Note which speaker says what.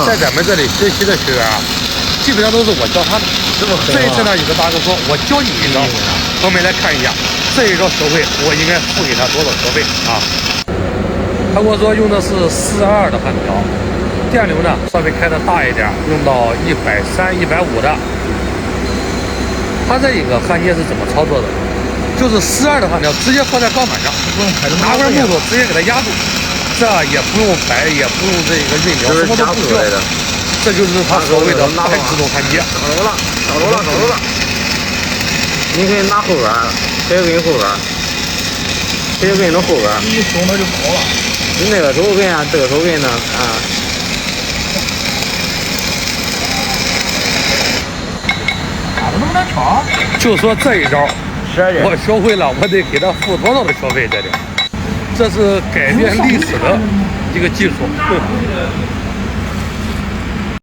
Speaker 1: 在咱们这里学习的学员啊，基本上都是我教他的。这一次呢，有个大哥说，我教你一招，我们来看一下这一招学会，我应该付给他多少学费啊？他跟我说用的是422的焊条，电流呢稍微开的大一点，用到130、150的。他这一个焊接是怎么操作的？就是422的焊条直接放在钢板上，拿块木头直接给它压住，这也不用摆，也不用这个润条，什么都不需要。这就是他所谓的半自动焊接。
Speaker 2: 找着了！你可以拿后边，这个给你后边，这个给你的后边。
Speaker 3: 一松它就跑了。
Speaker 2: 你那个手跟啊，这个手跟呢啊。
Speaker 3: 咋的那么难调？
Speaker 1: 就说这一招，我学会了，我得给他付多少的学费？这是改变历史的一个技术。